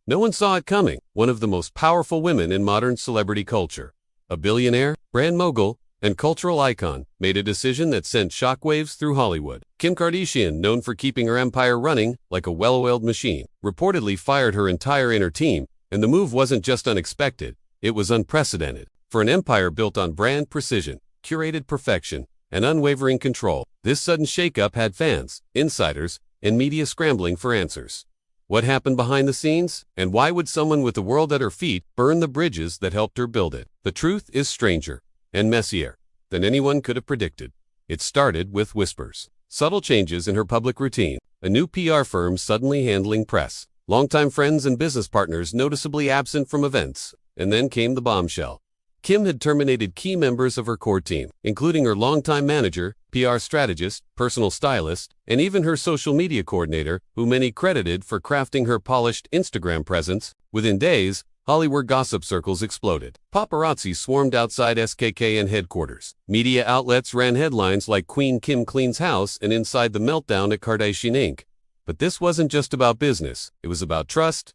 No one saw it coming. One of the most powerful women in modern celebrity culture, a billionaire, brand mogul, and cultural icon, made a decision that sent shockwaves through Hollywood. Kim Kardashian, known for keeping her empire running like a well-oiled machine, reportedly fired her entire inner team, and the move wasn't just unexpected, it was unprecedented. For an empire built on brand precision, curated perfection, and unwavering control, this sudden shakeup had fans, insiders, and media scrambling for answers. What happened behind the scenes? And why would someone with the world at her feet burn the bridges that helped her build it? The truth is stranger and messier than anyone could have predicted. It started with whispers, subtle changes in her public routine, a new PR firm suddenly handling press, longtime friends and business partners noticeably absent from events, and then came the bombshell. Kim had terminated key members of her core team, including her longtime manager, PR strategist, personal stylist, and even her social media coordinator, who many credited for crafting her polished Instagram presence. Within days, Hollywood gossip circles exploded. Paparazzi swarmed outside SKKN headquarters. Media outlets ran headlines like Queen Kim cleans house and inside the meltdown at Kardashian Inc. But this wasn't just about business. It was about trust,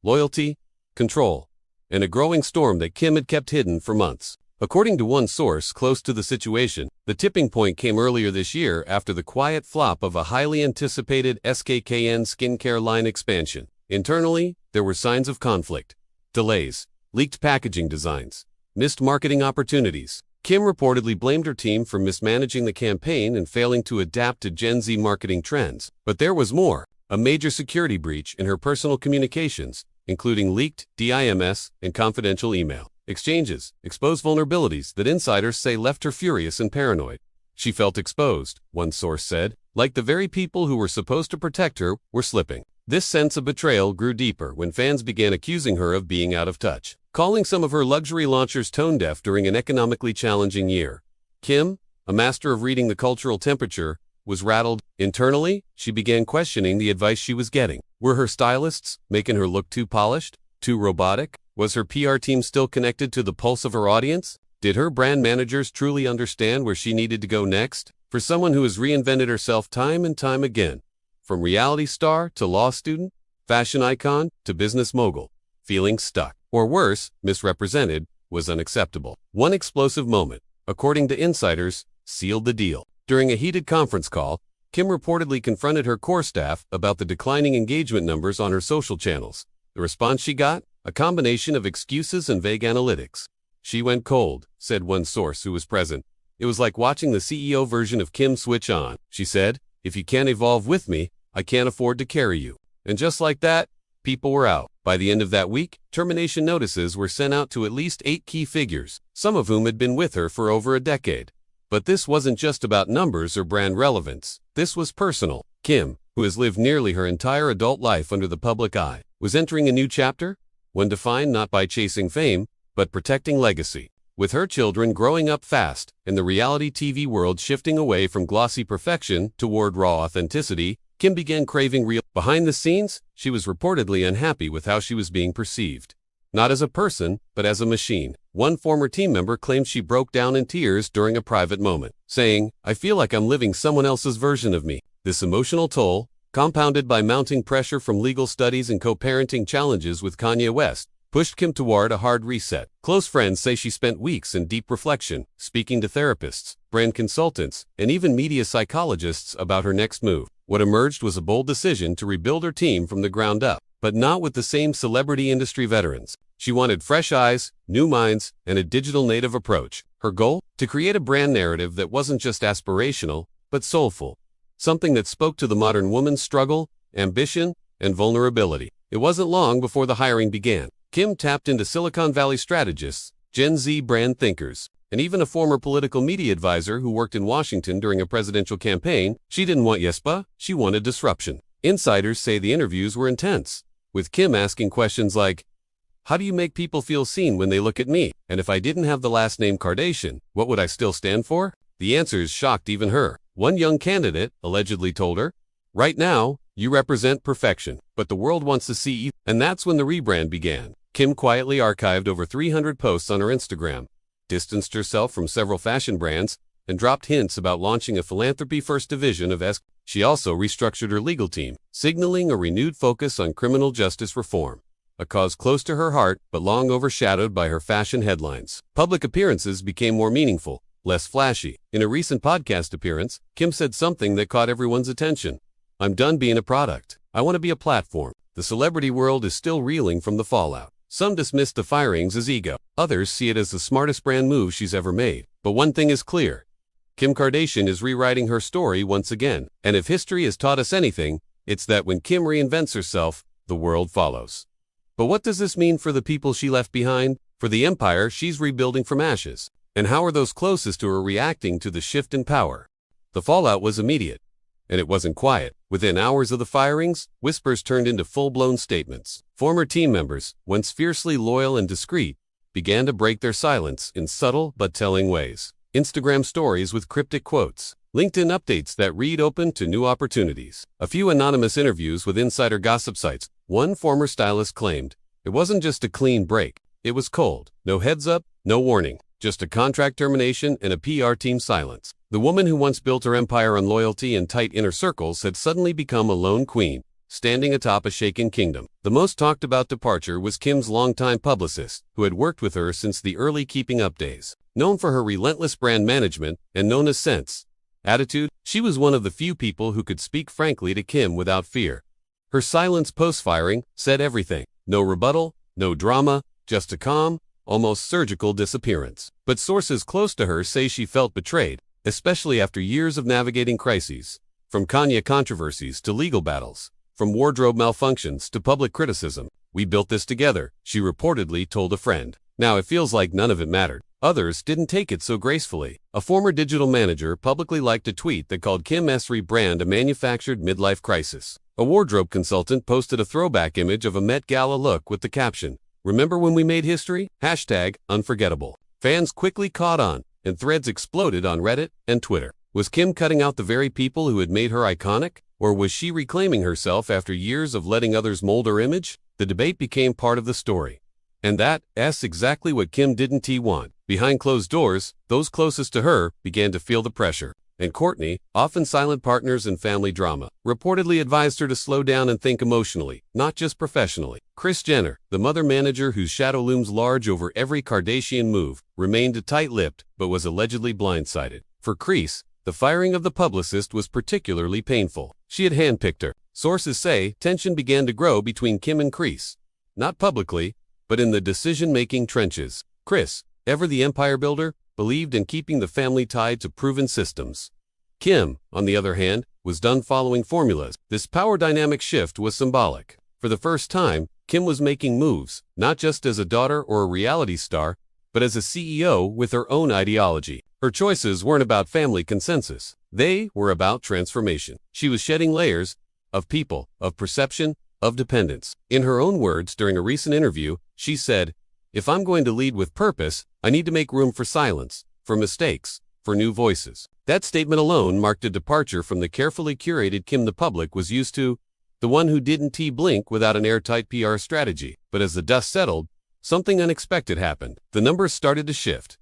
loyalty, control, and a growing storm that Kim had kept hidden for months. According to one source close to the situation, the tipping point came earlier this year after the quiet flop of a highly anticipated SKKN skincare line expansion. Internally, there were signs of conflict. Delays, leaked packaging designs, missed marketing opportunities. Kim reportedly blamed her team for mismanaging the campaign and failing to adapt to Gen Z marketing trends. But there was more, a major security breach in her personal communications, including leaked DIMS and confidential email exchanges, exposed vulnerabilities that insiders say left her furious and paranoid. She felt exposed, one source said, like the very people who were supposed to protect her were slipping. This sense of betrayal grew deeper when fans began accusing her of being out of touch, calling some of her luxury launchers tone-deaf during an economically challenging year. Kim, a master of reading the cultural temperature, was rattled. Internally, she began questioning the advice she was getting. Were her stylists making her look too polished, too robotic? Was her PR team still connected to the pulse of her audience? Did her brand managers truly understand where she needed to go next? For someone who has reinvented herself time and time again, from reality star to law student, fashion icon to business mogul, feeling stuck, or worse, misrepresented, was unacceptable. One explosive moment, according to insiders, sealed the deal. During a heated conference call, Kim reportedly confronted her core staff about the declining engagement numbers on her social channels. The response she got? A combination of excuses and vague analytics. She went cold, said one source who was present. It was like watching the CEO version of Kim switch on. She said, "If you can't evolve with me, I can't afford to carry you." And just like that, people were out. By the end of that week, termination notices were sent out to at least 8 key figures, some of whom had been with her for over a decade. But this wasn't just about numbers or brand relevance. This was personal. Kim, who has lived nearly her entire adult life under the public eye, was entering a new chapter, one defined not by chasing fame, but protecting legacy. With her children growing up fast and the reality TV world shifting away from glossy perfection toward raw authenticity, Kim began craving real. Behind the scenes, she was reportedly unhappy with how she was being perceived. Not as a person, but as a machine. One former team member claimed she broke down in tears during a private moment, saying, "I feel like I'm living someone else's version of me." This emotional toll, compounded by mounting pressure from legal studies and co-parenting challenges with Kanye West, pushed Kim toward a hard reset. Close friends say she spent weeks in deep reflection, speaking to therapists, brand consultants, and even media psychologists about her next move. What emerged was a bold decision to rebuild her team from the ground up, but not with the same celebrity industry veterans. She wanted fresh eyes, new minds, and a digital native approach. Her goal? To create a brand narrative that wasn't just aspirational, but soulful. Something that spoke to the modern woman's struggle, ambition, and vulnerability. It wasn't long before the hiring began. Kim tapped into Silicon Valley strategists, Gen Z brand thinkers, and even a former political media advisor who worked in Washington during a presidential campaign. She didn't want yespa, she wanted disruption. Insiders say the interviews were intense, with Kim asking questions like, "How do you make people feel seen when they look at me? And if I didn't have the last name Kardashian, what would I still stand for?" The answers shocked even her. One young candidate allegedly told her, "Right now, you represent perfection, but the world wants to see you." And that's when the rebrand began. Kim quietly archived over 300 posts on her Instagram, distanced herself from several fashion brands, and dropped hints about launching a philanthropy-first division of S. She also restructured her legal team, signaling a renewed focus on criminal justice reform. a cause close to her heart but long overshadowed by her fashion headlines. Public appearances became more meaningful, less flashy. In a recent podcast appearance, Kim said something that caught everyone's attention. "I'm done being a product. I want to be a platform." The celebrity world is still reeling from the fallout. Some dismiss the firings as ego. Others see it as the smartest brand move she's ever made. But one thing is clear. Kim Kardashian is rewriting her story once again. And if history has taught us anything, it's that when Kim reinvents herself, the world follows. But what does this mean for the people she left behind? For the empire she's rebuilding from ashes? And how are those closest to her reacting to the shift in power? The fallout was immediate. And it wasn't quiet. Within hours of the firings, whispers turned into full-blown statements. Former team members, once fiercely loyal and discreet, began to break their silence in subtle but telling ways. Instagram stories with cryptic quotes. LinkedIn updates that read open to new opportunities. A few anonymous interviews with insider gossip sites. One former stylist claimed, "It wasn't just a clean break. It was cold. No heads up, no warning. Just a contract termination and a PR team silence." The woman who once built her empire on loyalty and tight inner circles had suddenly become a lone queen, standing atop a shaken kingdom. The most talked about departure was Kim's longtime publicist, who had worked with her since the early KimKUp days. Known for her relentless brand management and known as Sense attitude, she was one of the few people who could speak frankly to Kim without fear. Her silence post-firing said everything. No rebuttal, no drama, just a calm, almost surgical disappearance. But sources close to her say she felt betrayed, especially after years of navigating crises. From Kanye controversies to legal battles, from wardrobe malfunctions to public criticism. "We built this together," she reportedly told a friend. Now it feels like none of it mattered. Others didn't take it so gracefully. A former digital manager publicly liked a tweet that called Kim's rebrand a manufactured midlife crisis. A wardrobe consultant posted a throwback image of a Met Gala look with the caption, "Remember when we made history? #unforgettable." Fans quickly caught on, and threads exploded on Reddit and Twitter. Was Kim cutting out the very people who had made her iconic? Or was she reclaiming herself after years of letting others mold her image? The debate became part of the story. And that's exactly what Kim didn't want. Behind closed doors, those closest to her began to feel the pressure. And Kourtney, often silent partners in family drama, reportedly advised her to slow down and think emotionally, not just professionally. Kris Jenner, the mother manager whose shadow looms large over every Kardashian move, remained tight-lipped but was allegedly blindsided. For Kris, the firing of the publicist was particularly painful. She had handpicked her. Sources say tension began to grow between Kim and Kris. Not publicly, but in the decision-making trenches. Kris, ever the empire builder, believed in keeping the family tied to proven systems. Kim, on the other hand, was done following formulas. This power dynamic shift was symbolic. For the first time, Kim was making moves, not just as a daughter or a reality star, but as a CEO with her own ideology. Her choices weren't about family consensus. They were about transformation. She was shedding layers of people, of perception, of dependence. In her own words during a recent interview, she said, "If I'm going to lead with purpose, I need to make room for silence, for mistakes, for new voices." That statement alone marked a departure from the carefully curated Kim the public was used to, the one who didn't blink without an airtight PR strategy. But as the dust settled, something unexpected happened. The numbers started to shift.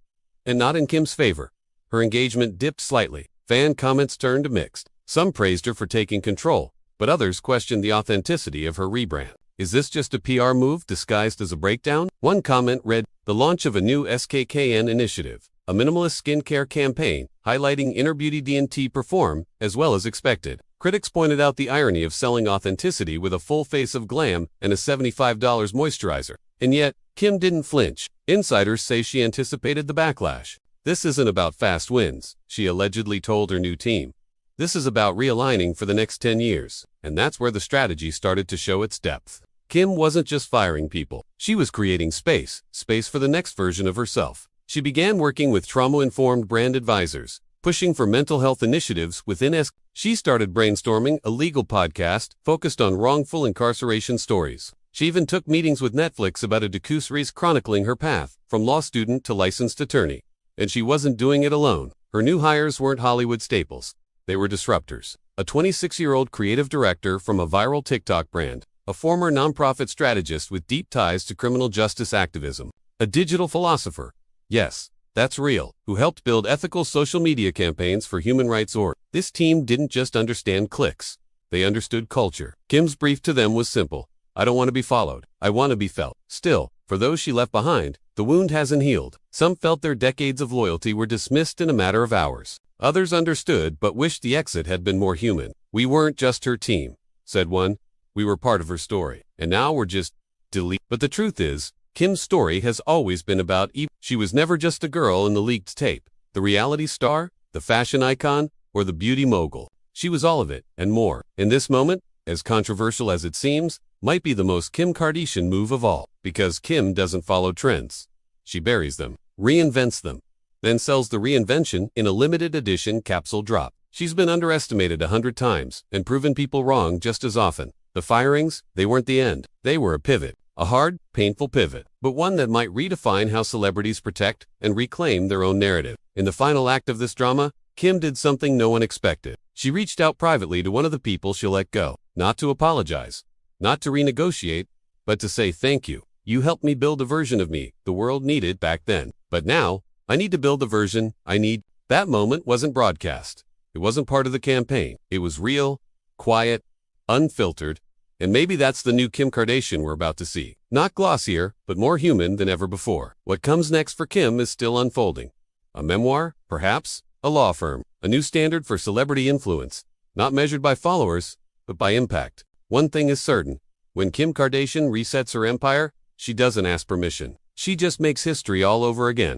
And not in Kim's favor. Her engagement dipped slightly. Fan comments turned mixed. Some praised her for taking control, but others questioned the authenticity of her rebrand. Is this just a PR move disguised as a breakdown? One comment read, "The launch of a new SKKN initiative, a minimalist skincare campaign, highlighting inner beauty D&T perform as well as expected." Critics pointed out the irony of selling authenticity with a full face of glam and a $75 moisturizer. And yet, Kim didn't flinch. Insiders say she anticipated the backlash. "This isn't about fast wins," she allegedly told her new team. "This is about realigning for the next 10 years. And that's where the strategy started to show its depth. Kim wasn't just firing people. She was creating space for the next version of herself. She began working with trauma-informed brand advisors, pushing for mental health initiatives within She started brainstorming a legal podcast focused on wrongful incarceration stories. She even took meetings with Netflix about a docuseries chronicling her path, from law student to licensed attorney. And she wasn't doing it alone. Her new hires weren't Hollywood staples. They were disruptors. A 26-year-old creative director from a viral TikTok brand, a former nonprofit strategist with deep ties to criminal justice activism, a digital philosopher. Yes, that's real, who helped build ethical social media campaigns for human rights org. This team didn't just understand clicks. They understood culture. Kim's brief to them was simple. I don't want to be followed. I want to be felt. Still, for those she left behind, the wound hasn't healed. Some felt their decades of loyalty were dismissed in a matter of hours. Others understood but wished the exit had been more human. We weren't just her team, said one. We were part of her story. And now we're just delete. But the truth is, Kim's story has always been about Eve. She was never just a girl in the leaked tape, the reality star, the fashion icon, or the beauty mogul. She was all of it, and more. In this moment, as controversial as it seems, might be the most Kim Kardashian move of all. Because Kim doesn't follow trends. She buries them, reinvents them, then sells the reinvention in a limited edition capsule drop. She's been underestimated 100 times and proven people wrong just as often. The firings, they weren't the end. They were a pivot. A hard, painful pivot, but one that might redefine how celebrities protect and reclaim their own narrative. In the final act of this drama, Kim did something no one expected. She reached out privately to one of the people she'll let go, not to apologize, not to renegotiate, but to say thank you. You helped me build a version of me the world needed back then. But now, I need to build the version I need. That moment wasn't broadcast. It wasn't part of the campaign. It was real, quiet, unfiltered, and maybe that's the new Kim Kardashian we're about to see. Not glossier, but more human than ever before. What comes next for Kim is still unfolding. A memoir, perhaps? A law firm. A new standard for celebrity influence. Not measured by followers, but by impact. One thing is certain. When Kim Kardashian resets her empire, she doesn't ask permission. She just makes history all over again.